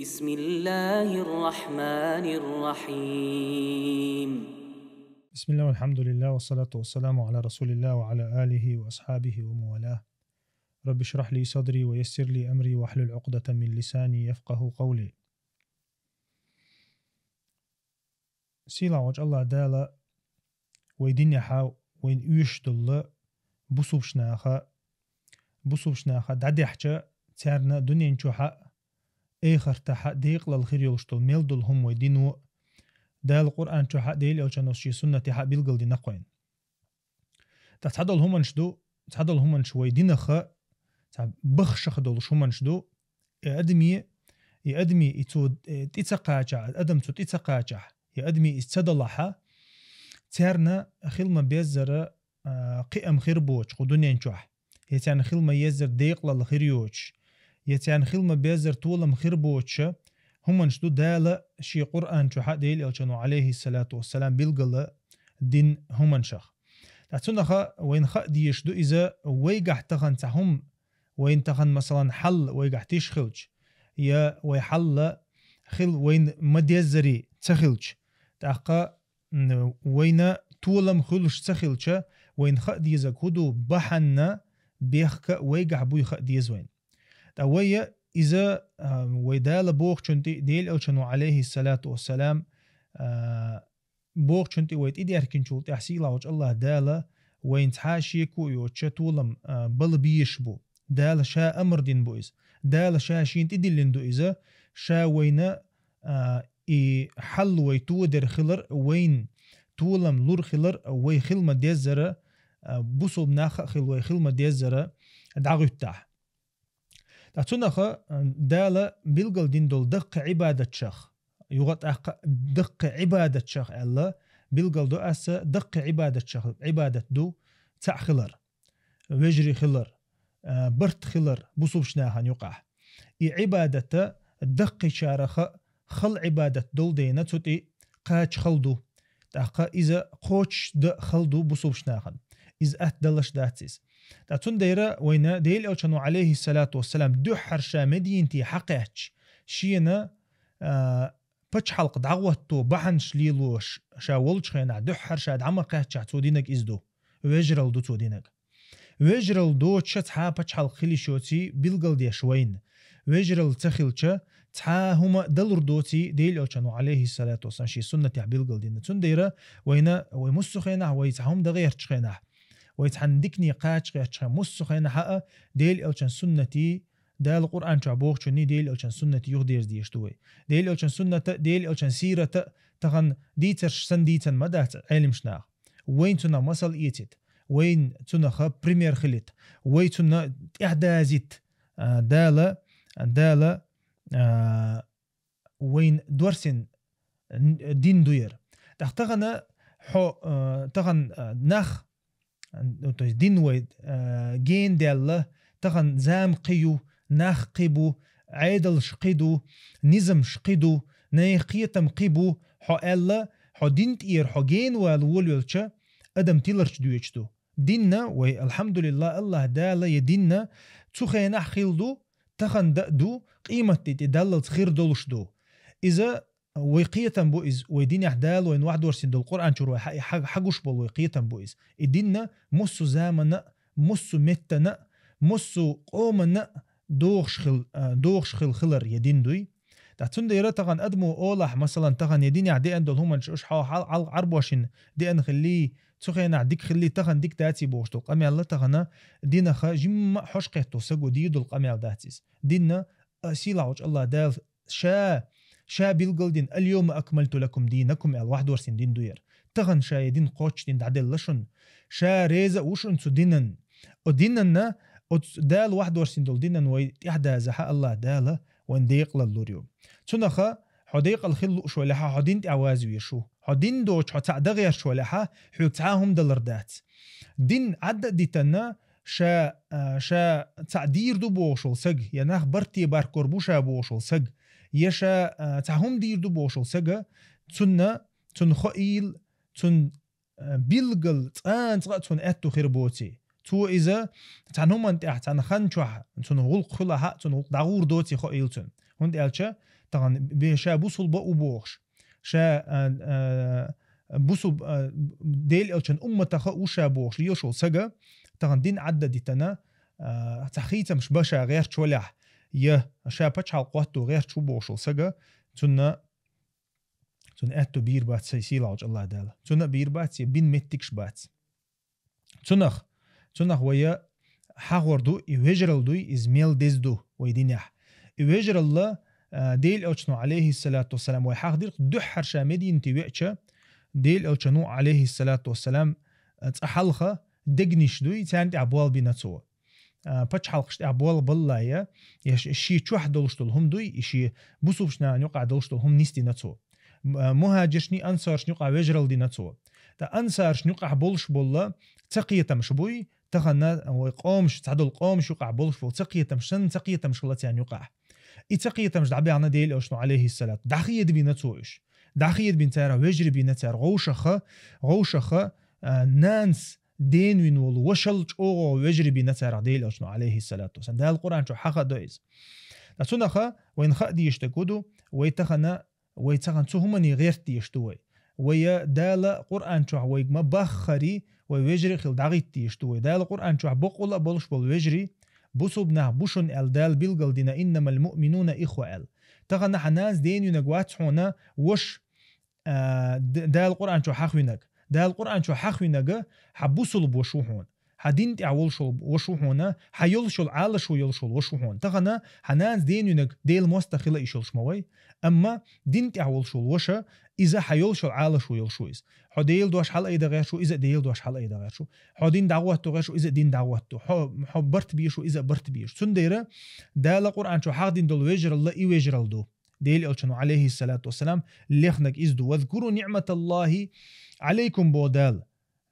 بسم الله الرحمن الرحيم. بسم الله والحمد لله والصلاة والسلام على رسول الله وعلى آله وأصحابه وموالاه. رب اشرح لي صدري ويسر لي أمري واحلل عقدة من لساني يفقه قولي. سيلا وجه الله دالا ويدين حاو وين يوش دل بصوبشناخا دعدي حجا تارنا دنيا نشوحا اخر تحا ديق للخير يلشتل ميل دل هم ويدينو دال القرآن شوحا ديل يلشانوشي سنة تحا بيلقل دي نقوين تتحدل هم شوي دينخا بخشخ دول شو منشدو يأدمي تيتسقاجع الأدم تيتسقاجع يأدمي استدلحا تارنا خلما بيزر قيم خير بوش قدنيا نشوح يتان خلما يزر ديق للخيريوش يتان خلما بيزر طولم خير بوش هم نشدو دالة شي قرآن شوحا ديل يلشانو عليه الصلاة والسلام بيلقل دين هم نشخ تعتنخا وين خا ديشدو إذا ويقح تغن تهم وين تغن مثلا حل ويقح تيشخلج يا ويحل خل وين مديزري تخلج تاقا وين طولم خلش تخلج وين خا ديزك هدو بحنا بيخك ويقح بوي خا ديز وين تاويا إذا ويدال بوخ چنتي ديل ألشانو عليه الصلاة والسلام بوخ چنتي ويت إدي أركن شول تحسيلا وجه الله دالة وين تحاشيكو يوچه طولم بل بيشبو دالة شا أمر دين بويز دالة شا شين تدلين دو إذا شا وين حل ويتو در خلر وين طولم لور خلر وي خلما ديزر بوصو بناخ خل وي خلما ديزر دعغو التاح تاتونخا دالة بيلقل دين دول دق عبادة شخ يغط دق عبادة شخ الله بيلقل دو أسا دق عبادة شخ عبادة دو تاع خلر وجري خلر برت خلر بصوب شناهن يقع عبادة دق شارخ خل عبادة دول دينا تتي قاش خلدو تاقا إذا قوش د خلدو بصوب شناهن إذا دلش داتيس تاتون ديرا وين ديل أوشانو عليه الصلاة والسلام دو حرشا مدينتي حقيتش شينا بچ حلق دعوتو بحنش ليلوش شاولش خينا دو حرشا دعما قاهتش عتودينك إزدو ويجرل دو تودينك ويجرل دو تشتحا بچ حلق خلي شوتي بيلقل ديش وين ويجرل تخيلش تحا هما دلر دوتي ديل أوشانو عليه الصلاة والسلام شي سنة بيلقل دينا تون ديرا وين ويمسو خينا ويتحهم دغيرش خينا ويتحندكني قاش غيرش مسو خينا حقا ديل أوشان سنتي دال القرآن شعبوخ شني ديل أوشان سنتي يغدير ديشتوي ديل أوشان سنة ديل أوشان سيرة تغن ديترش سن ديتن مدات علم شناخ وين تنا مصل إيتت وين تنا خا بريمير خليت وين تنا إحدازيت دالة وين دورسن دين دوير تغن تغن نخ دين ويد جين دالله تغن زام قيو ناخ قيبو عيدل شقيدو نظم شقيدو نايقيتم قيبو حو ألا حو دين تير حو جين والوليلش أدم تيلرش دويشتو ديننا والحمد لله الله دالا يديننا تخينا خيلدو تغن دو قيمة تدلل خير دولش دو إذا ويقيتم بوئز ويدين احدال وين واحد ورسين دول القرآن شروع حقوش بول ويقيتم بوئز الدين مسو زامن مسو متن مسو قومن دوغش خل خلر يدين دوي تحتون ديرا تغن أدمو أولح مثلا تغن يدين عدي أندل هم نشوش حال عربوشين دي أن خلي تخين عديك خلي تغن ديك داتي بوشتو قمي الله تغن دينا خا جم حشقيتو سقو ديدو القمي داتيس دينا سيلا وجه الله دال شا بيلقل دين اليوم أكملت لكم دينكم الواحد ورسين دين دوير تغن شا يدين قوش دين دعدل لشن شا ريزا وشن سو دينن ودينن دال واحد ورسين دول دينن ويحدى زحا الله داله وين ديق للوريو تنخا حديق الخل شو لها حدين تعوازي ويشو حدين دوش حتعدغير شو لها حيو تعاهم دلردات دين عدد ديتنا شا تعدير دو بوشل سج يناخ برتي بار كوربوشا بوشل سج يشا تعهم دير دو بوشل سجا تن خئيل تن بيلقل تن اتو خربوتي تو إذا تنهم أنت أحسن خنشوها تنو غلق خلاها تنو دعور دوتي خئيل تن هند ألشة طبعا بشا بوصل بوخش شا بوصل ديل الشن تخ وشا بوخش يوشل سجا طبعا دين عددتنا تخيت مش بشا غير تولح يه شا بتشعل قوته غير شو بوشل سجا تنا اتو بير بات سيسيلاج الله داله تنا بير بات بين متكش بات تنخ ويا حاوردو يوجرل دو إزميل ديزدو ويدينح يوجرل الله ديل أوشنو عليه الصلاة والسلام ويحاضر دحر شامدين تبعشة ديل أوشنو عليه الصلاة والسلام تحلخة دقنش دوي تانت عبوال بناتسوه بتش حلقش عبوال بالله يا شيء شوح دلشتل هم دوي شيء بوسوبشنا نقع دلشتل هم نيستي ناتسوه مهاجرشني أنصارش نقع وجرل دي ناتسوه تا أنصارش نقع بولش بالله تقية تمشبوي تخنا وقامش تعدل قامش يقع بولش بول تقية تمشن تقية تمشلت يعني يقع تقية تمش دعبي عنا ديل أوشنو عليه السلام دخية بيناتسوش دخية بينتارا وجري بينتار غوشخة نانس دين وين وشلج أو وجري بينتار ديل أوشنو عليه السلام ده القرآن شو حقا دويز لسنخة وين خدي يشتكودو ويتخنا تهمني غير تيشتوي ويا دال قرآن شو ويج ما بخري ويجري خل دعيت تيشتوي دال قرآن شو بقول بولش بول ويجري بوسبنا بوشن الدال بيلقل دينا إنما المؤمنون إخوة تغنى حناس دين ينقوات هنا وش دال القرآن شو حخوينك دال القرآن شو حخوينك حبوسل بوشوهون حدين تعول شو وشوهونا حيلشل على شو يلشل وشوهون تغنى حناس دين ينق ديل مستخلة إيشل شموي أما دين تعول شو وشا إذا حيلشل على شو يلشويز حديل دوش حل أيدا غير شو إذا ديل دوش حل أيدا غير شو حدين دعوته غير شو إذا دين دعوته حبرت بيشو إذا برت بيش سنديرة دال القرآن شو حق دين دول ويجر الله يويجر الدو ديل ألشنو عليه الصلاة والسلام لخنك إزدو واذكروا نعمة الله عليكم بودال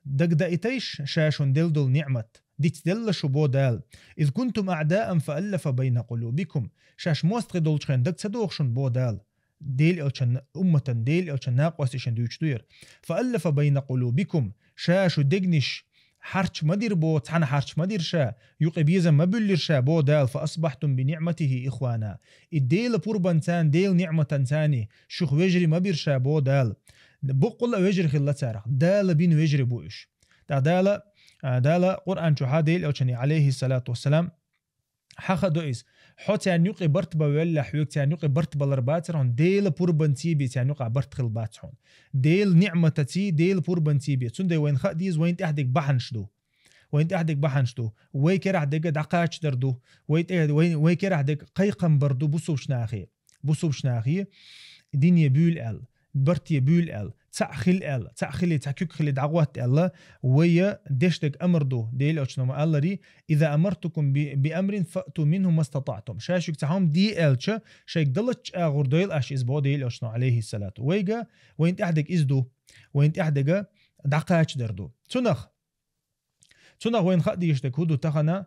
دقدقتيش شاشون ديل دول نعمة ديت دلشو بودال إذ كنتم أعداء فألف بين قلوبكم شاش موستغي دولشخين دق تدوخشن بودال ديل ألشن أمة ديل ألشن ناقوسيشن دوير فألف بين قلوبكم شاشو دقنش حرش مدير بو تحنا حرش مدير شا يقبيزا مبلر شا بو دال فأصبحتم بنعمته إخوانا الديل بوربان تان ديل نعمة تاني شوخ وجري مبير شا بو دال بقول وجري خلا تارخ دال بين وجري بوش دال قرآن شو هاديل أوشني عليه الصلاة والسلام حق دوئس حوت يعني يقي برت بولا حيوك يعني يقي برت بالرباترون ديل بوربان تيبي يعني يقع برت خلباتهم ديل نعمة تي ديل بوربان تيبي سندي وين خديز وين تحدك بحنشدو وين تحدك بحنشدو وين كره دق دقاش دردو وين كره دق قيقم بردو بوسوب شناخي دنيا بول ال برتي بول ال تأخلي تحكيك خلي دعوات الله ويا دشتك أمردو ديل أشنو ما الله ري إذا أمرتكم بأمر فأتوا منه ما استطعتم شاشك تحهم دي ألش شيك دلتش أغرديل أش إزبو ديل أشنو عليه الصلاة ويجا وين تحدك إزدو وين تحدك دعقاش دردو تنخ وين خدي يشتك هدو تخنا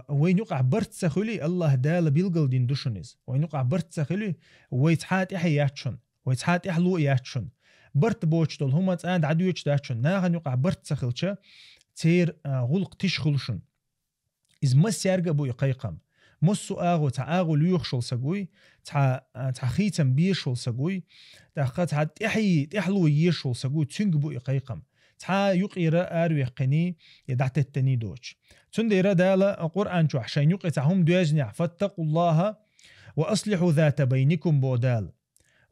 وين يقع برت سخلي الله دال بيلقل دين دوشنيز وين يقع برت سخلي ويتحات إحياتشن ويتحات إحلو إياتشن برت بوشتل هما تاند عدويش داشن ناغن يقع برت سخلشة تير غلق تشخلشن إز مس يرجع بو يقيقم مسو آغو تعاغو ليخشل سجوي تخيتم بيشل سجوي تخات حد إحلو يشل سجوي تنج بو يقيقم تها يقيرا أروي قني يدعت التني دوش تندير دالا القرآن شو عشان يقيتهم دوزنع فاتقوا الله وأصلحوا ذات بينكم بودال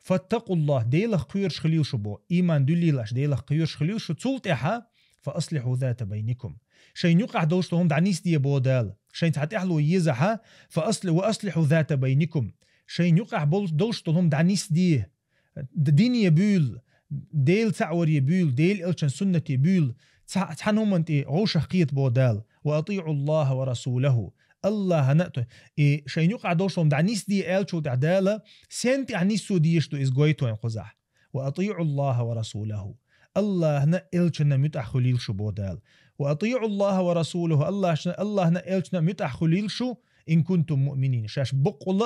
فاتقوا الله ديلخ قيرش خليل شبو إيمان دليلش ديلخ قيرش خليل شو تسلطحها فأصلحوا ذات بينكم شين يقع دوشتهم دعنيس دي بودال شين تحت إحلو يزحها وأصلحوا ذات بينكم شين يقع دوشتهم دعنيس دي دين يبول ديل تعور يبول ديل إلشن سنة يبول تحنهم أنت عوش حقيت بودال وأطيعوا الله ورسوله الله هنأته شين يقع دوشهم دعنيس دي إلشو دعدالة سنت عنيسو ديشتو إزغويتو ينقزح وأطيعوا الله ورسوله الله هنا إلشنا متأح خليل شو بودال وأطيعوا الله ورسوله الله هنا إلشنا متأح خليل شو إن كنتم مؤمنين شاش بقل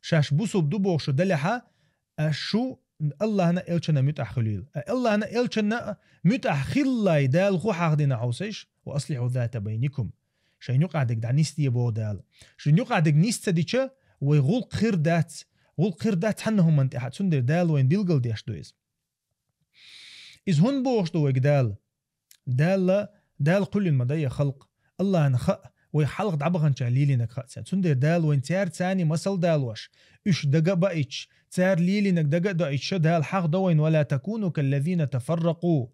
شاش بوسب دبوغ شو دلحة شو الله هنا إلشنا متأح خليل الله هنا إلشنا متأح خلاي دال خو حاقدنا عوسيش وأصلحوا ذات بينكم شين يقعدك دعنيس دي بودال شين يقعدك نيست ديشة ويغلق خير دات والقير دات حنهم انت احد سندر دال وين بيلقل ديش دويز إذ هن بوش دويك دال كل المدية خلق الله نخأ ويحلق دعبغن شاليلي نك سندر دال وين تيار تاني مسل دالوش إش دقا بأيش تيار ليلي نك دقا دأيش دال حق دوين ولا تكونوا كالذين تفرقوا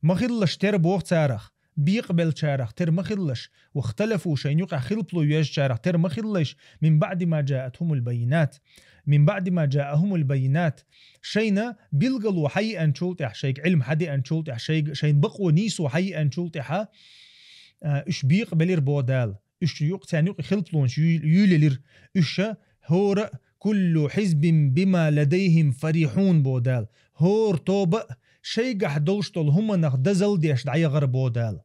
مخلش تير بوغ تارخ بيقبل شارخ تر مخلش واختلفوا شين يقع خلطلو يج شارخ تر مخلش من بعد ما جاءهم البينات شينا بيلقلوا حي أن شلتح شيك علم حدي أن شلتح شين بقوا نيسو حي أن شلتح إش بيقبلير بودال إش يقتان يقع خلطلون يوليلير إش هور كل حزب بما لديهم فريحون بودال هور توبة شيء دولشتول هم نخدزل ديش دعي غربو دال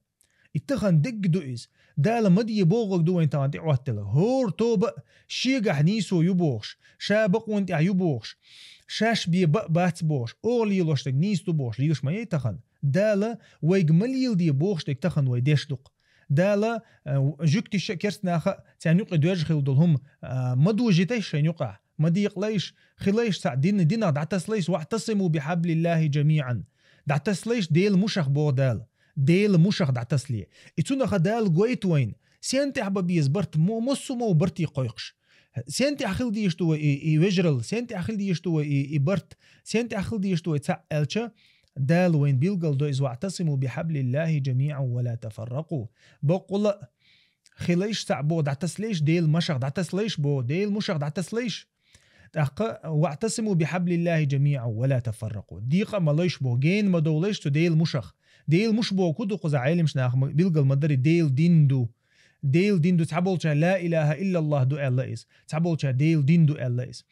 اتخن دق دوئز دال مدي بوغك دو انت انت عواتل هور توب شيغح نيسو يبوغش شابق وانت يبوغش شاش بي بات بوغش اولي لوشتك نيستو بوغش ليش ما يتخن دال ويجمليل دي بوغشتك تخن ويدشدق دال جوكتي شكرت ناخ تانيق دوج خلدهم مدوجتيش يقع مديق ليش خليش سعدين دينا دعتسليش واعتصموا بحبل الله جميعا دعتسليش ديل مشخ بودال ديل مشخ دعتسلي اتونا خدال قويت وين سينتي حبابيز برت مو برتي قويقش سينتي اخل دي يشتو يوجرل سينتي اخل دي يشتو يبرت سينتي اخل دي يشتو يتسألش دال وين بيلقل دو إز واعتصموا بحبل الله جميعا ولا تفرقوا بقول خليش سعبو دعتسليش ديل مشخ دعتسليش بو ديل مشخ دعتسليش واعتصموا بحبل الله جميعا ولا تفرقوا ديقة ماليش بو جين ما دوليش تو ديل مشخ ديل مش بو كدو قزا عالم شناخ بيلقى المدري ديل ديندو تعبولش لا إله إلا الله دو ألايس تعبولش ديل ديندو ألايس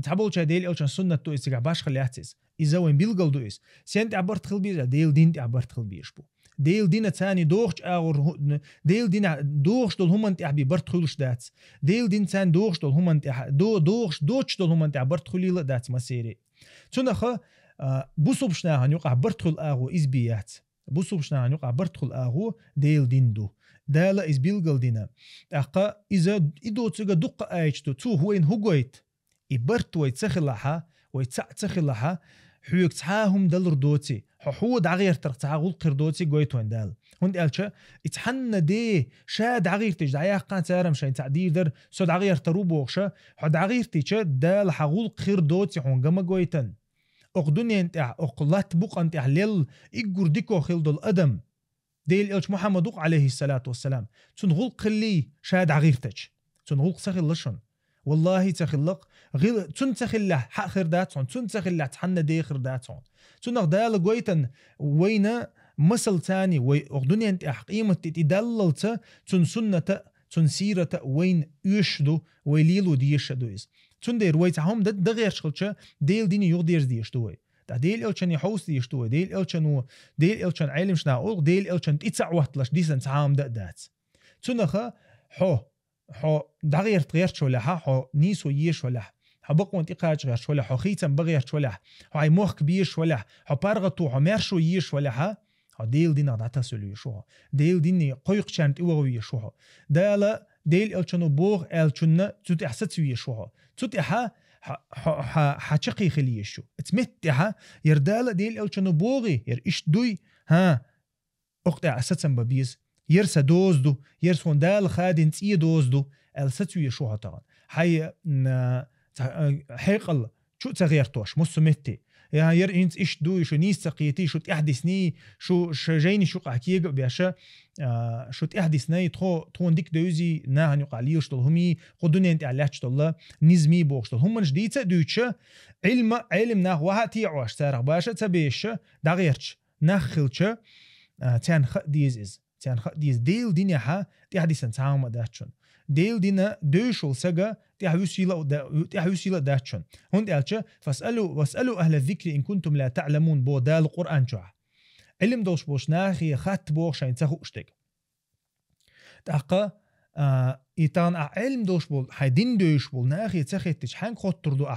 تعبولش ديل أوش سنة تو إستقع باش خلي أحسس إذا وين بيلقى دو إس سنت عبرت خلبيز ديل دين عبرت خلبيش بو ديل دينا تاني دوغش أغر ديل دينا دوغش دول هم أنت أحبي برت خلوش داتس ديل دين تان دوغش دول هم أنت دوغش دول هم أنت عبرت خليل داتس مسيري تنخ بوصبشنا هنيقع برت خل أغو إزبيات بوصبشنا هنيقع برت خل أغو ديل ديندو دالا إز بيلقل دينا أقا إذا إدو تسوغا دقا آيشتو تو هوين هوغويت إبرت ويتسخلها ويتسخلها حيوك تحاهم دل ردوتي حود عغير ترقتعاغول قردوتي قويت وين دال هند قالشا اتحنى دي شاد عغير تيج دعيا قان تارم شاين تعدير در سود عغير تروبوغشا حد عغير تيج دال حغول قردوتي حونقما قويتن اقدني انت اقلات بوق انت احليل اقر ديكو خلدو الادم ديل إلش محمد عليه الصلاة والسلام تنغلق اللي شاد عغيرتج تنغلق سخلشن والله تخلق غير تنتخله حق خرداتهم تنتخله تحنى دي خرداتهم تنغ دال قويتن وين مسل تاني وأغدني أنت أحقيمة تدللت تنسنة تنسيرة وين يشدو ويليلو ديشدو إز تندير ويتهم ده غير شغلش ديل ديني يغدير ديشدوي ديل إلشان يحوس ديشتوه ديل إلشان عالم شناقول ديل إلشان تتسعوهتلش ديسن تعام دات تنخا حو دغير تغير شولها حو نيسو يش ولا حو بقون تقاج غير شولها حو خيتم بغير شولها حو عي موخ كبير شولها حو بارغتو حو ميرشو يش ولا حو ديل دينا داتا سولو يشوها ديل ديني قيق شانت اوغو يشوها دالا ديل إلشانو بوغ إلشان تت احساتو يشوها تت احا حشقي خليشو اتمتها يردال ديل إلشانو بوغي ير إش دوي ها اقطع اساسا ببيز يرسا دوزدو يرسون دال خادن تي دوزدو الستو يشوها طبعا حي حيقل شو تغيرتوش مسمتي يا ير انت ايش دو شو نيس تقيتي شو تحدثني شو جايني شو قحكيق بياشا شو تحدثني تخون ديك دوزي ناهن يقاليوش طلهمي قدوني انت علاش طلا نزمي بوش هم جديد دوتش علم ناخ وهاتي عواش تارغ باشا تبيش دغيرش ناخلش تان ديز تان ديز ديل دينيا ها تحدثن تعاوم داتشن ديل دينا دوشول سجا تحوسيلا داتشن هند قالش واسألوا أهل الذكر إن كنتم لا تعلمون بو دال القرآن شوح علم دوش بوش ناخي خات بوش شاين تخوشتك تحقا إيطان علم دوش بول حيدين دوش بول ناخي تخيتش حان خطر دو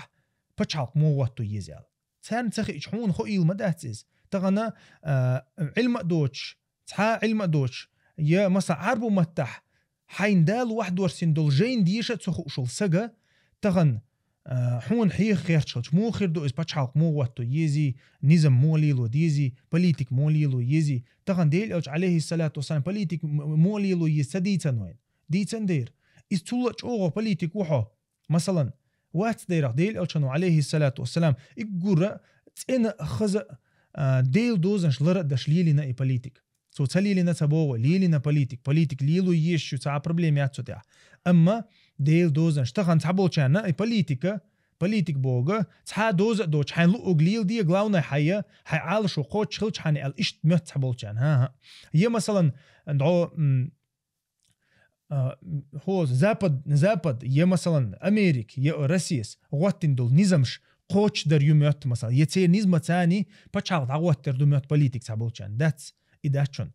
بچالق مواتو يزيال تان تخيش حون خو إيل مداتيز تغنى علم دوش تحا علم دوش يا مسا عربو متح حين دال واحد ورسين دول جين ديشة تخوشل سجا تغن حون حي خيرتش مو خير دو إس بتشالق مو واتو يزي نظام موليلو ديزي بوليتيك موليلو يزي تغن ديل أوج عليه الصلاة والسلام بوليتيك موليلو يسديتن وين ديتن دير إس تولج أوغو بوليتيك وحو مثلا وات دير ديل أوجنو عليه الصلاة والسلام إجورا تين خز ديل دوزنش لرا دش ليلنا إي بوليتيك سو تليلنا تبوه ليلنا بوليتيك ليلو يشو تاع بروبليمات تاع أما ديل دوزنش تغن تحبول شانا إي بوليتيك بوغا تها دوز دوش حين لو أغليل دي غلاونا حيا عالشو قوت شخلش حين الإشت مت تحبول شان ها هي مثلا ندعو هو زابد يا مثلا أمريك يا روسيس غوتين دول نظامش قوتش در يوميات مثلا يتسير نظام تاني بتشعل دعوات در دوميات بوليتيك تحبول شان داتس إداتشون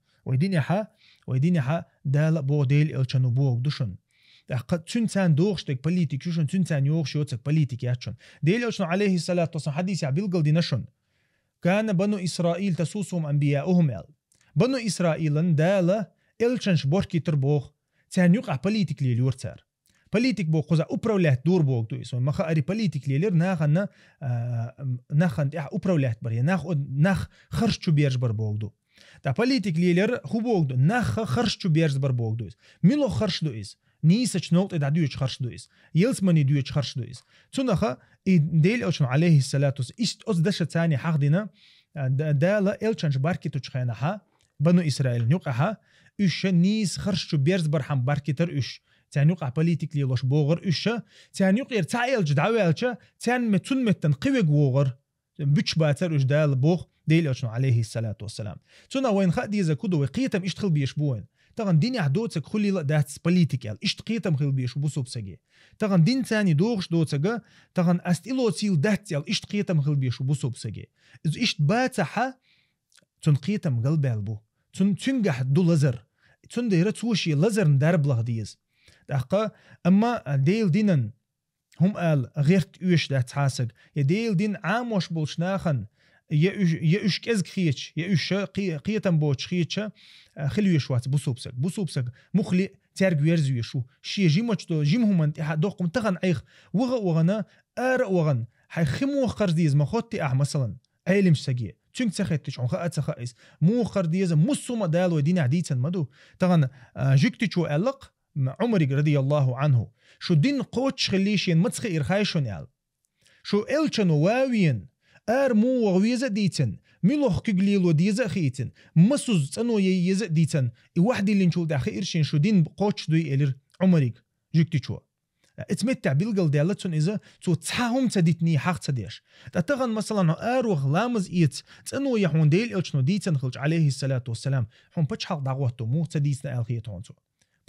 ويديني حا دال بو ديل إلشانو بوغ دوشون قد تنسان دوغشتك بوليتيك شوشن تنسان يوغش يوتك بوليتيك ياتشون ديل إلشانو عليه الصلاة والسلام حديث عبيلقل دي نشون كان بنو إسرائيل تسوسهم أنبياؤهم يال بنو إسرائيل دال إلشانش بوركي تربوغ تان يقع بوليتيك لي لورتار بوليتيك بو خوزا أبرولات دور بوغ دو إسو مخا أري بوليتيك لي لير ناخن أبرولات بري ناخ خرشو بيرج بر بوغ دو تا بوليتيك لي لير خو بوغ دو ناخ خرشو بيرج بر بوغ دو إس ميلو خرش دو إس نيسش نوت إدا دويش خرش دو إس يلس مني دويش خرش دو إس تونخا ديل أوشن عليه الصلاة والسلام إست أص دشة تاني حق دينا دالا إلشانش باركي تشخينا ها بنو إسرائيل نيوقعها إيش نيس خرشو بيرز برحم باركتر إيش تان يقع بوليتيكلي لوش بوغر إيش تان يقير تعيل جدعوالش تان متون متن قوي بوغر بيش باتر إيش دال بوغ ديل أوشنو عليه الصلاة والسلام تونا وين خادي إذا كدو وقيتم إيش تخل بيشبوين تغن ديني عدوتك خلي لا داتس بوليتيكال إيش تقيتم خل بيشبو بسوبسجي تغن دين تاني دوغش دوتك تغن أستيلو تيل داتيال إيش تقيتم خل بيشبو بسوبسجي إذا إيش باتها تنقيتم قلب البو تنجح دو لزر تندير توشي لزر ندربلغ ديز دقا اما ديل دينن هم قال غيرت اوش ده تحاسق يا ديل دين عاموش بولشناخن يا اوش كز خيتش يا اوش قيتم بوش خيتش خلو يشوات بوسوبسك مخلي تارج يرزو يشو شي جيموش دو جيمهم انت دوقم تغن عيخ وغنا وغن حي خمو خرز ما خدتي مثلا عيلم سجي چونك تخيتش عن خاطر خايس مو خرديزه مسوما دال ودين عديتن مدو طبعا جكتشو علق عمر رضي الله عنه شو دين قوتش خليشين متخي إرخايشون يال شو إلشن واوين مو وغويزة ديتن ميلوخ كجليلو ديزة خيتن مسوز تنو ييزة ديتن واحد اللي نشول داخل إرشين شو دين قوتش دوي إلر عمر جكتشو اتمتع بالقل ديالتون إذا تو تحاهم تديتني حق تديش تتغن مثلا أروغ لامز إيت تنو يحون ديل إلشنو ديتن خلج عليه الصلاة والسلام هم بتشحال دعواتو مو تديتنا الخيط هونسو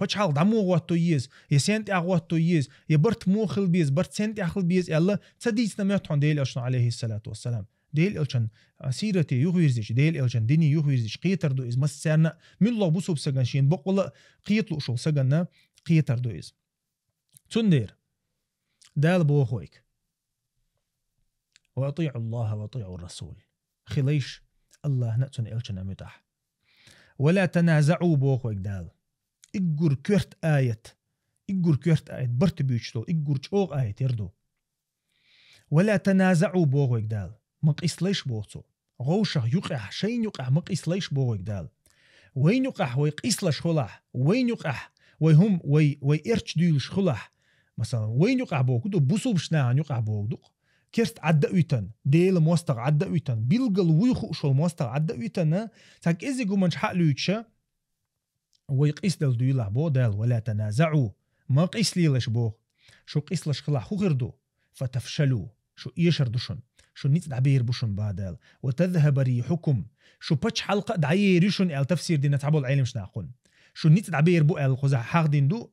بتشحال دعمو واتو يز يسنت أغواتو يز يبرت مو خل بيز برت سنت أخل بيز يلا تديتنا ميتحون ديل إلشنو عليه الصلاة والسلام ديل إلشن سيرتي يغيرزيش ديل إلشن ديني يغيرزيش قيتر دو إز مسسرنا من الله بوسو بسجنشين بقول قيتلو شو سجنا قيتر دو إز تندير دال بوخويك وأطيعوا الله وأطيعوا الرسول خليش الله نأتن إلشنا متاح ولا تنازعوا بوخويك دال إجور كرت آية برت بيشتو إجور تشوغ آية يردو ولا تنازعوا بوخويك دال مقيس ليش بوخو غوشه يقع شين يقع مقيس ليش بوخويك دال وين يقع ويقيس لش خلاح وين يقع ويهم ويرتش ديلش خلاح مثلا وين يقع بوكدو بوسو بشناعن يقع بوكدو كيرت عدى ويتن ديل موستغ عدى ويتن بيلقل ويخو شو الموستغ عدى ويتن تاك إزي قومنش حق ليتشا ويقيس دل دويلح بو دال ولا تنازعوا ما قيس ليلش بو شو قيس لش خلاح خو غردو فتفشلوا شو يشر دوشن شو نيت دعبير بوشن بعدال وتذهب ريحكم شو باتش حلقة دعيريشن التفسير دينا تعبول العلم شناقون شو نيت دعبير بو الخزع حق دين دو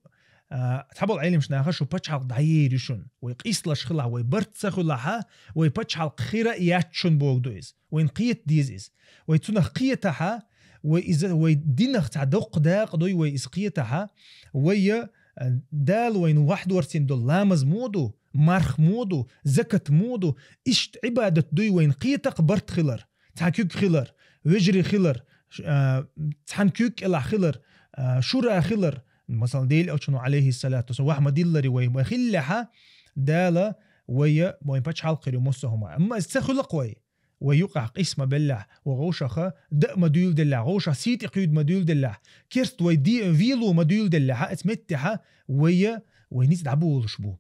تعبول العلم شناقا شو باتش حلق دعيريشن ويقيس لش خلاح ويبرت سخلاحا ويباتش حلق خيرا ياتشن بوغ دويز وين قيت ديزيز ويتونخ قيتها وإذا ويدينخ تعدق داق دوي ويسقيتها ويا دال وين 41 دولار مودو مرخ مودو زكت مودو إشت عبادة دوي وين قيتق برت خلر تحكيك خلر وجري خلر تحنكيك إلى خلر شورا خلر مثلا ديل أو شنو عليه الصلاة والسلام واحد ديلري وي خلها دالا ويا وين بتش حلقة رموسهما أما استخلق ويقع قسمة بالله وغوشخة دق مديول دلله غوشة سيت قيود مديول دلله كيرست ويدي فيلو مديول دلله اسمتها ويا وينيت دعبولش بو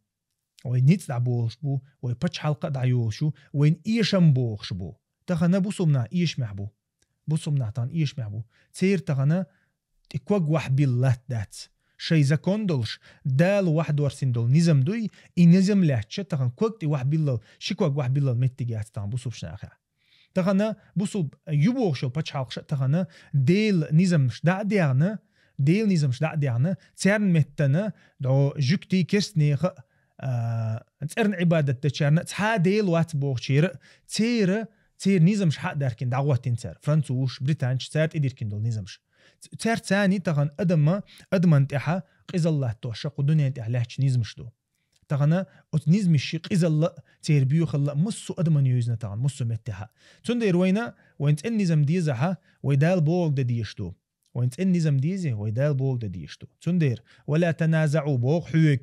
وينيت دعبولش بو ويبتش حلقة دعيوشو وين إيشم بوخش بو تغنى بوصمنا إيش محبو بوصمنا تان إيش محبو تير تغنى تكوغ واحد بالله دات شي زكوندلش دال واحد ورسين دول نظام دوي نظام لحتش تغن كوغ تي واحد بالله شكوغ واحد بالله متجات تان بوصوب شناخا تغنى بوصوب يبوغشو بتش حلقش تغنى ديل نظام شدع ديانا ديل نظام شدع ديانا تيرن متنا دو جوكتي كيرسنيخ تيرن عبادة تشارنا تها ديل وات بوغشير تير نظام شحق داركين دعوة تنسر فرنسوش بريطانش تير إديركين دول نظامش تير تاني تغن أدمان تحا قيز الله توشق ودنيا تحا لحش نظمش دو تغنى نظم الشيق قيز الله تير بيوخ الله مصو أدمان يوزنا تغن مصو متحا تندير وين تقل نظام ديزها ويدال بوغ دا ديشتو وين تقل نظام ديزي ويدال بوغ دا ديشتو تندير ولا تنازعوا بوغ حيوك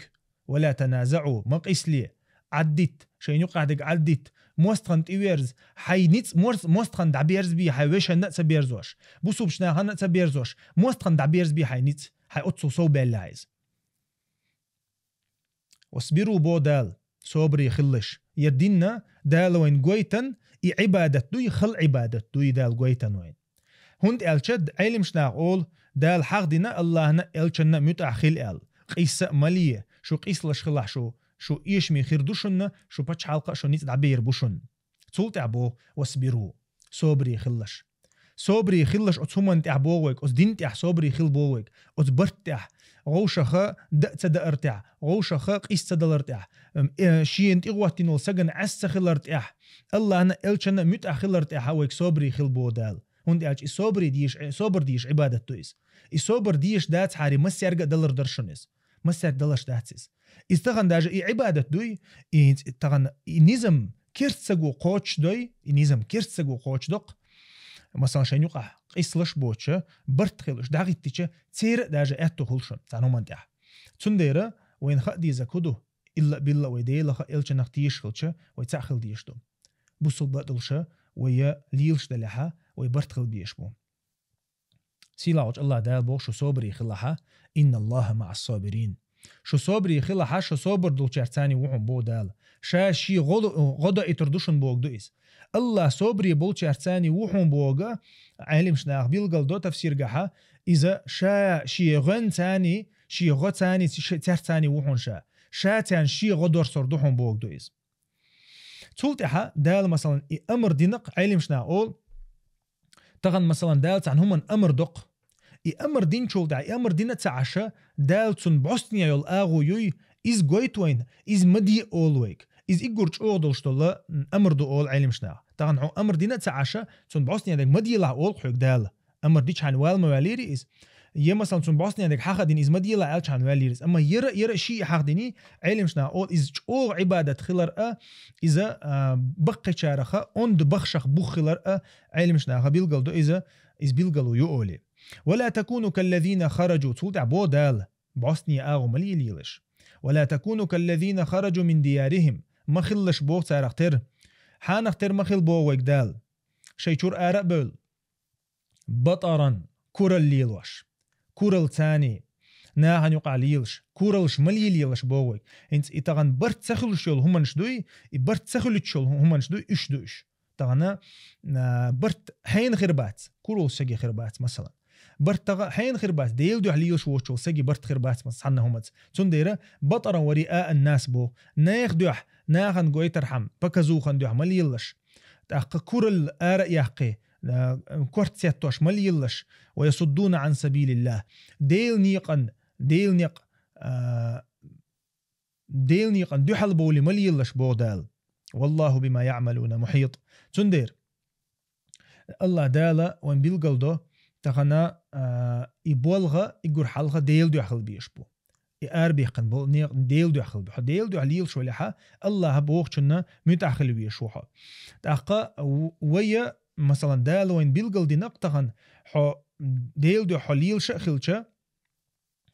ولا تنازعوا مقيس لي عديت شين يقعدك عديت موستخن تيويرز حي نيت موستخن دعبيرز بي حي ويش نتس بيرزوش بوسو بشنا هنتس بيرزوش موستخن دعبيرز بي حي نيت حي أتصو صو باللايز واصبروا بودال صبري خلش يدينا دال وين قويتن عبادة دوي خل عبادة دوي دال قويتن وين هند الشد علم شنا قول دال حق دينا الله نا الشنا متأخل ال قيس مالية شو قيس لش خلح شو إيش مي خير دوشن شو بتش حلقة شو نيت دعبير بوشن تولت عبو واصبروا صبري خلش صبري خلش أتسمن تعبوك أصدين تح صبري خل بوك أتبرتح غوشخة دأ ارتع غوشخة قيس تدلرتح شين تقوتين وسجن عس خلرتح الله أنا إلشنا متأخلرتح هوك صبري خل بودال هند أج صبر ديش عبادة تويس صبر ديش دات حاري مسيرجع دلر درشنس مسير دلش داتس استغن داج عبادة دوي استغن نظام كيرتسجو قوتش دوي نظام كيرتسجو قوتش دق مثلا شين يقع قيسلش بوتشة برتخلش داغيتيشة تير داج أتو خلشن تانو منتح تنديرة وين خدي زكودو إلا بالله ويديلا خيلش نختيش خلشة ويتأخل ديشتو بوصل بدلشة ويا ليلش دلها ويبرتخل بيشبو سيلاوج الله دال بوغ شو صبري خلها إن الله مع الصابرين شو صبري خلها شو صبر دول شرطاني وحن بو دال شي غدا يتردوشن بوغ دويس الله صبري بول شرطاني وحن بوغا علم شناخ بيلغل دو تفسير جها إذا شي غن تاني شي غد تاني شرطاني وحن شا تان شي غدور سردوحن بوغ دويس تولتها دال مثلا أمر دينق علم شناقول تغن مثلا دال تان هم أمر دق أمر دين شولتا أمر دينة تعشى دال تون بوسنيا يول آغو يوي إز قويتوين إز مدي أولويك إز إيقورج أودل شتولا أمر دو أول علم شنا تغن أمر دينة تعشى تون بوسنيا ديك مدي لا أول حيوك دال أمر ديش عن والمواليري إز مثلا تون بوسنيا ديك حاخد دين إز مدي لا ألش عن واليري أما يرى شيء حاخد ديني علم شنا أول إز أو عبادة خلر إذا بقى شارخة أند بخشخ بخلر علم شنا بيلقل دو إذا إز بيلقلو يؤولي ولا تكونوا كالذين خرجوا تولع بودال بوسني آغو مليليلش ولا تكونوا كالذين خرجوا من ديارهم ما خلش بوغ تارختر حانختر ما خل بوغ دال شيشور آراء بول بطرا كورل ليلوش كورل تاني ناهن يقع ليلش كورلش مليليلش بوغ انت اتغن برت سخلش يول همانش دوي برت سخلش يول همانش دوي اش دوش تغنا برت حين خربات كورل سجي خربات مثلا برتغ حين خربات ديل دو عليوش ووشو سجي برت خربات مصحنا همت تنديرة بطرا ورئاء الناس بو ناخ دوح ناخن قوي ترحم بكزوخن دوح مليلش تاق كورل آرأ يحقي كورت سيتوش مليلش ويصدون عن سبيل الله ديل نيقن ديل نيقن دوحل بولي مليلش بودال والله بما يعملون محيط تندير الله دالا وان بيلقلدو تغنى يبولغا يقول حلغا ديل دو يحل بيشبو يقاربي قنبو ديل دو يحل بيشبو ديل دو عليل شو لحا الله بوغشنا متأخل بيشوحا تاقا ويا مثلا دال وين بيلقل دي نقطغن حو ديل دو حليل شخلشا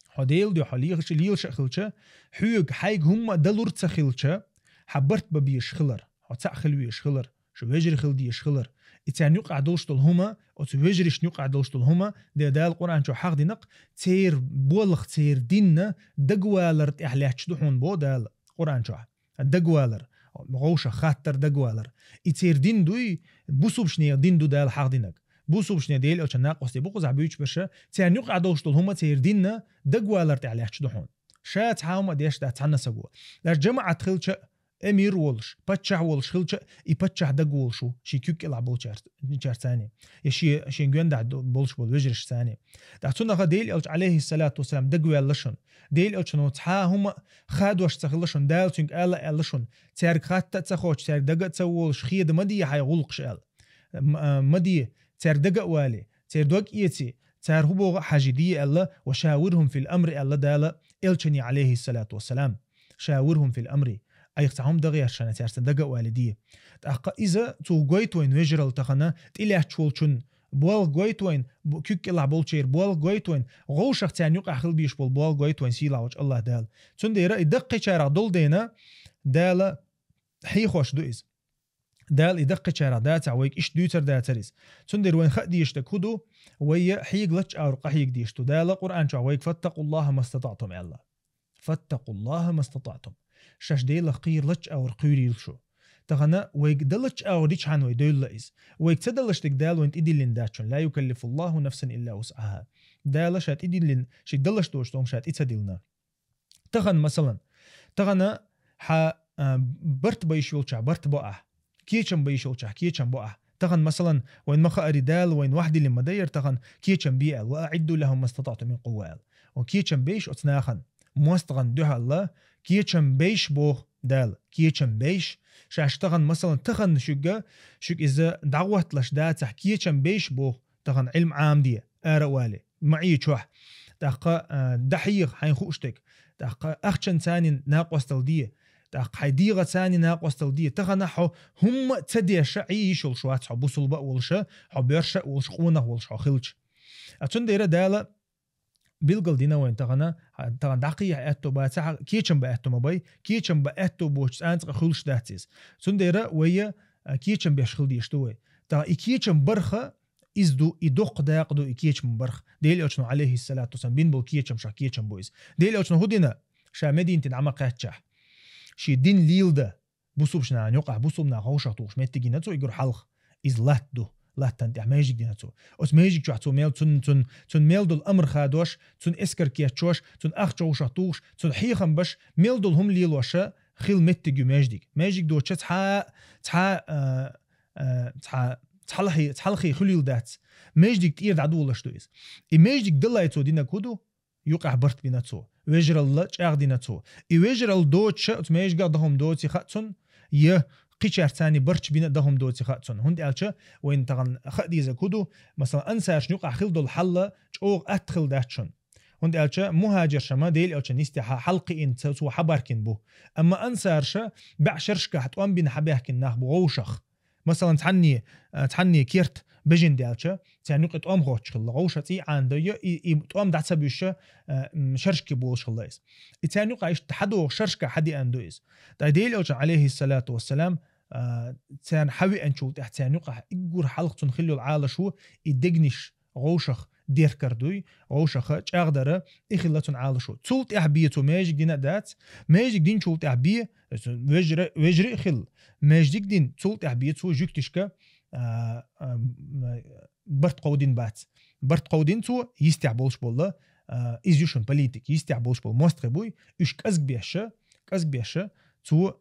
حو ديل دو حليل شخلشا حيوك حيق هم دلور تسخلشا حبرت ببيش خلر وتسع خلويش خلر شو وجري خلديش خلر إتان يقع دولشتل هما أو توجريش يقع دولشتل هما ده القرآن شو حق دينق تير بولخ تير ديننا دقوالر إحلاش دحون بو ده القرآن شو دقوالر غوشة خاطر دقوالر إتير دين دوي بوسوب شنيا دين دو ده الحق دينق بوسوب شنيا ديل أو شناق وستي بوقز عبيوش برشا تيان يقع دولشتل هما تير ديننا دقوالر إحلاش دحون شات هاوما ديش ده تحنا سقوا لا جماعة خلش امير ولش بتشع ولش خلش يبتشع دق ولشو شي كيك يلعب بولشار ثاني يشي شينغوان دا بولش بول وجرش ثاني دا تنا غديل الج عليه الصلاه والسلام دق ولشن ديل الج نو تها هم خادوش تخلشن دال تشنج الا الشن تير خات تخوش تير دق تسولش خيد مدي حي غلقش ال مدي تير دق والي تير دوق يتي تير هو حاجدي الله وشاورهم في الامر الله دال الجني عليه الصلاه والسلام شاورهم في الامر أي اختهم دغيا شان تيرسن دغا والديه تاق اذا تو غويتوين ويجرال تخنا تيلا تشولچون بول غويتوين كيك لا بولچير بول غويتوين غوش اختيان يقع خل بيش بول غويتوين سيلاوج الله دال تون ديرا دقي چارا دول دينا دال حي خوش دويز دال دقي چارا داتا ويك ايش دوتر داتريز تون دير وين خديش تكودو ويا حيغلچ اور قحيق ديشتو دال قران چا ويك فاتقوا الله ما استطعتم الله فاتقوا الله ما استطعتم شاش ديلا قير لچ اور قيريل شو تغنا ويك دلچ اور ديچ هان وي دول لايز ويك تدلش تك دال وانت اديلين داتشن لا يكلف الله نفسا الا وسعها دال شات اديلين شي دلش توش توم شات اتديلنا تغن مثلا تغنا ح برت بيشولچا برت بقى كيچم بيشولچا كيچم بقى تغن مثلا وين مخ اريدال وين واحد اللي مدير تغن كيچم بيال واعدوا لهم ما استطعتم من قوه وكيچم بيش اتناخن مستغن ده الله كيچم بيش بو دال كيچم بيش شاشتغن مثلا تغن شق إذا دعوت لش دات كيچم بيش بو تغن علم عام دي أروالي معي شوح دقة دحيق حين خوشتك دقة أخشن ثاني ناقوستل دي دقة حيديغة ثاني ناقوستل دي تغن حو هم تدي شعي يشل شوات حو بوصل بق ولشة حو بيرشة ولش قونه ولش حو خلش أتون ديرة دالة بيلقل دينا وين تغنا دقيقة أتو باتسع كيچم بأتو مباي كيچم بأتو بوش أنت خلش داتيز سنديرة ويا كيچم بيشخل ديشتوي تا كيچم برخة إزدو إدوق داقدو كيچم برخ ديل أوشنو عليه الصلاة والسلام بين بول كيچم شا كيچم بويز ديل أوشنو هدينا شا مدين تنعم قاتشح شي دين ليل ده بوصوبشنا يقع بوصوبنا غوشة توش متجينا تو يقر حلق إز لاتدو لا تنتع ماجيك ديناتو أس ماجيك جو عتو ميل تون ميل دول أمر خادوش تون إسكر كياتشوش تون أخشو شطوش تون حيخم باش ميل دول هم ليل وشا خيل متجو ماجيك دو تشا تحلخي خليل دات ماجيك تير عدولش دويس ماجيك دلايتو دينا كودو يقع برت بيناتو ويجرال تشاغ ديناتو ويجرال دو تشا ماجيك دهم دوتي خاتون يه قيشار ثاني برش بين دهم دوتي خاتون هند ألشة وين تغن خدي زكودو مثلا أنساش نيقع خلدو الحلة تشوغ أدخل داتشون هند ألشة مهاجر شما ديل ألشة نستيح حلقي إن تسوى حباركن بو أما أنسارشة بعشرشكا حتوان بين حباهكن ناخ بغوشخ مثلا تحني كيرت بجن دالشة تعني قط أم غوتش خلا غوشة تي عنده تقوم دعسة بيشة شرشكي بولش خلاص تعني قايش تحدو شرشكا حدي أندويز ديل ألشة عليه الصلاة والسلام تان حوي أنشوت تعني قا إجور حلقة تنخلو العالة شو يدقنش غوشخ دير كردوي غوشخ أقدر إخلة عالة شو تولت أحبيتو ماجيك دينا دات ماجيك دين تولت أحبيه وجري خل ماجيك دين تولت أحبيتو جوكتشكا برت قودين بات برت قودين تو يستعبولش بالله إزيوشن بوليتيك يستعبولش بول مستقبوي إيش كأزق بيشة تو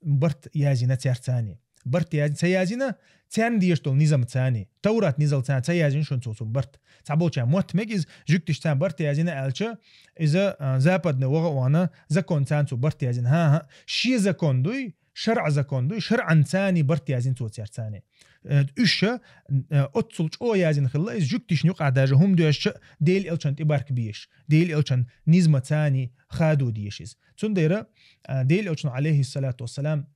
برت يازينا تيار ثاني برت يازين سيازينا تان ديشتول نظام ثاني تورات نزل ثاني سيازين شون تو برت تعبولش موت ميجز جوكتش ثان برت يازينا ألشة إذا زابدنا وغوانا زكون ثان تو برت يازين ها شي زكون دوي شرع زكون دوي شرعا ثاني برت يازين تو تيار ثاني إيشة أتصلش أو يازين خلا إز جوكتش نيوقع داجة هم دوش ديل إلشان تبارك بيش ديل إلشان نظام ثاني خادو ديشيز تنديرة ديل إلشان عليه الصلاة والسلام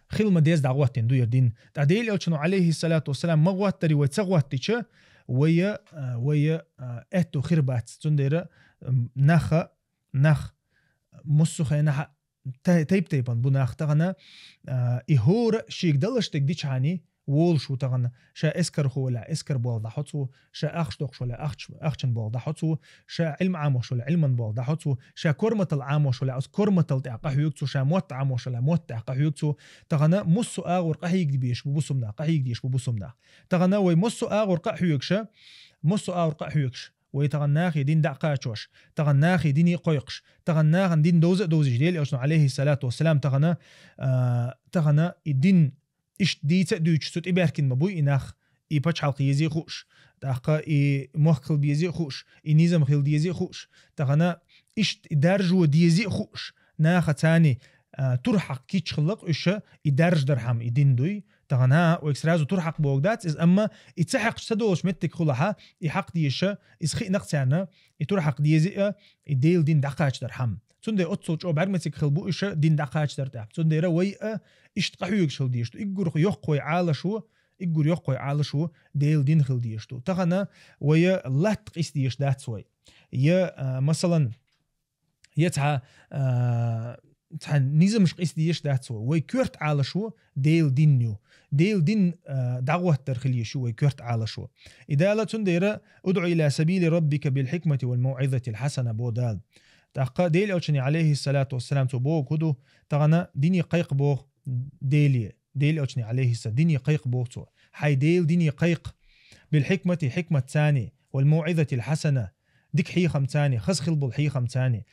خيل ما ديز دعواتين دو يردين ديل إلشان عليه الصلاة والسلام مغوات تري ويتسغوات تيشة ويا أتو خربات تنديرة نخ مسخة نح تيبان بناخ تغنا إهور شيك دلشتك ديشاني وول شو تغنا شا إسكر هو ولا إسكر بول دحوتسو شا أخش دوخش ولا أخشن بول دحوتسو شا علم عاموش ولا علما بول دحوتسو شا كورمة العاموش ولا كورمة التعقح يكتو شا موت عاموش ولا موت تعقح يكتو تغنا مسو آغور قحيك دبيش ببوسمنا قحيك ديش ببوسمنا تغنا وي مسو آغور قح يكشا مسو آغور قح يكش ويتغناخي دين دعقاتشوش تغناخي ديني قيقش تغناخ دين دوزج ديل أشنو عليه الصلاة والسلام تغنا الدين إيش ديت دوتش سوت إباركين مبوي إناخ إباش حلق يزي خوش تاقا موخل بيزي خوش نيزم خيل ديزي خوش تغنا إيش درجو ديزي خوش ناخ تاني ترحق كيتش خلق إيش يدرج درهم يدين دوي تغنا وإكسرازو ترحق بوغدات إز أما يتسحق سدوش متك خلها يحق ديشة إسخي نقصانا يترحق ديزي يديل دين دقاش درهم تندي أتصوج أو بعرمتك خلبو إيش دين دقاش درتاح تندي روي إيش تقحيوك شل ديشتو إيجور يقوي عالشو إيجور يقوي عالشو ديل دين خل ديشتو تغنا ويا الله تقيس ديش دات سوي يا مثلا يتع نيزم مش قيس ديش دات سوي وي كورت عالشو ديل دينيو ديل دين دعوة ترخليه شو وي كورت عالشو إذا لا تندير ادعو إلى سبيل ربك بالحكمة والموعظة الحسنة بودال تاقا ديل أوشني عليه الصلاة والسلام تبوه كدو تغنا ديني قيق بوه ديل أوشني عليه الصلاة ديني قيق بوه تو حي ديني قيق بالحكمة حكمة ثاني والموعظة الحسنة ديك حي خمتاني خس خلبو الحي خمتاني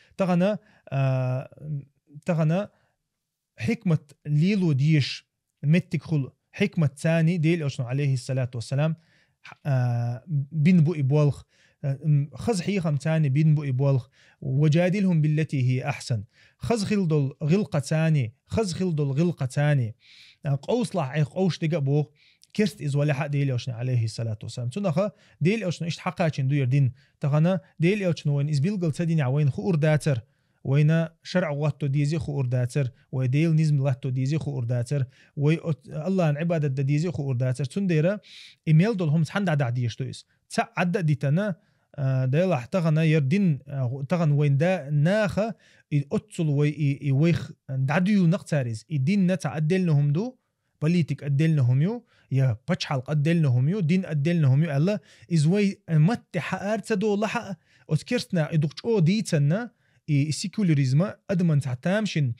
تغنا حكمة ليلو ديش متك خل حكمة ثاني ديل أوشني عليه الصلاة والسلام بين بو إبوالخ خز حي خمتاني بين بو إبوالخ وجادلهم بالتي هي أحسن خز خلدل غلقة ثاني خز خلدل غلقة ثاني قوصلح عيق قوش تقبوه كرت إز ولا حق ديل أوشن عليه الصلاة والسلام تنخا ديل أوشن إشت حقاچن دوير دين تغنا ديل أوشن وين إز بيلقل تدين عوين خور داتر وين شرع واتو ديزي خور داتر وديل نزم لاتو ديزي خور داتر وي الله عن عبادة ديزي خور داتر تنديرا إيميل دول هم تحند عدا ديشتو إس عدا ديتنا ديلا تغنا يردين تغن وين دا ناخا أتصل ويخ دعديو نقتاريز الدين نتعدلنهم دو بوليتيك أدلنهم يو يا بتشحلق أدلنهم يو دين أدلنهم يو الله إزوي مت حقار تدو لحق أذكرتنا إدوش أو ديتنا السيكولاريزم أدمن تعتامشن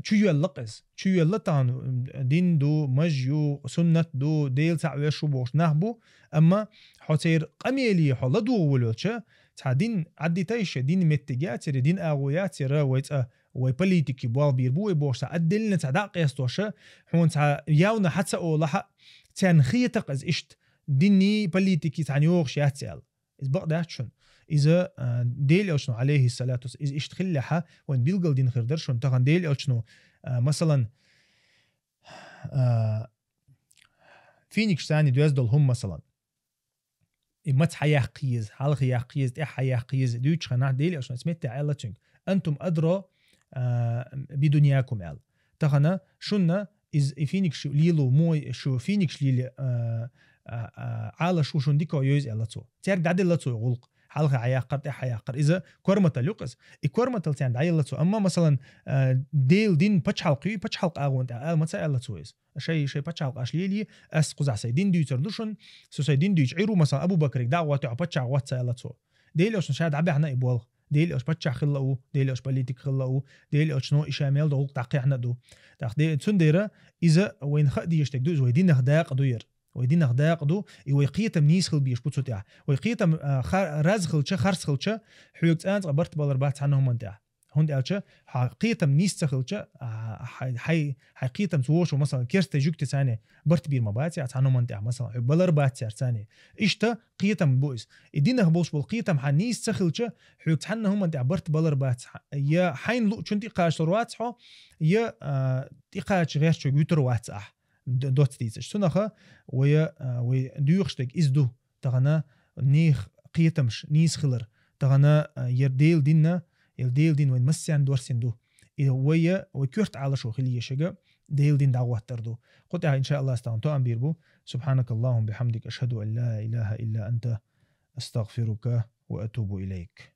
شو يلقز شو يلطان دين دو مجيو سنة دو ديل تعويشو بوش نهبو أما حتير قميلي حلدو ولوشة دين عديتايش دين متجاتر دين أغوياتر وي بوليتيكي بوال بيربو بوش أدلنا تعدا قيستوشة حون ياونا حتى أولها تنخيتق إز إشت ديني بوليتيكي تعنيوغش ياتسال إز بقداتشون إذا ديل أوشنو عليه الصلاة والسلام إذا إشت خلحة وين بيلقل دين خردرشون تغن ديل أوشنو مثلا فينيكش ثاني دوزدل هم مثلا إمت حياة قيز حلق يا قيز إيه حياة قيز دوتش خنا ديل أوشنو اسمت عيلتشنج أنتم أدرى بدنياكم أل تغنا شنا إز فينيكش ليلو موي شو فينيكش ليل على شو شون ديكو يوز ألتو تيار دعدل لتو غلق حلقة عياقر حياقر إذا كورمة اللوكس الكورمة تلتين دعيلتو أما مثلا ديل دين بتش حلقي بتش حلق أغوان تعال ما تسألتو إز شيء بتش حلق أشليلي أس قزع سيدين ديوتر دوشن سو سيدين ديوتر عيرو مثلا أبو بكر دعوة تعو بتش عوات سألتو ديل أوش نشاهد عبي عنا إبوال ديل أوش بتش خلقو ديل أوش بوليتيك خلقو ديل أوش نو إشاميل دو تعقي عنا دو تاخدي تسنديرة إذا وين خدي يشتك دو إذا ويدين نخداق دوير ويدين خداق دو ويقيتم نيسخل بيش بوتسوتيا ويقيتم رازخلچه خرسخلچه حيوت انت قبرت بالربات عنهم انت هند الچه حقيتم نيسخلچه حقيتم سووش مثلا كيرست جوكت ثاني برت بير مباتي عنهم انت مثلا بالربات ثاني اشتا قيتم بويس يدين خبوش بالقيتم حنيس سخلچه حيوت عنهم انت برت بالربات يا حين لو چنتي قاش رواتحو يا تقاش غير چو غوتر واتح دوت ديتش سنخه ويا ديوخشتك إزدو تغنا نيخ قيتمش نيس خلر تغنا يرديل ديننا يرديل دين وين مسيان دورسين دو ويا وكرت على شو خليه شجع ديل دين دعوة تردو قلت إن شاء الله استعنتو أم بيربو سبحانك اللهم بحمدك أشهد أن لا إله إلا أنت أستغفرك وأتوب إليك.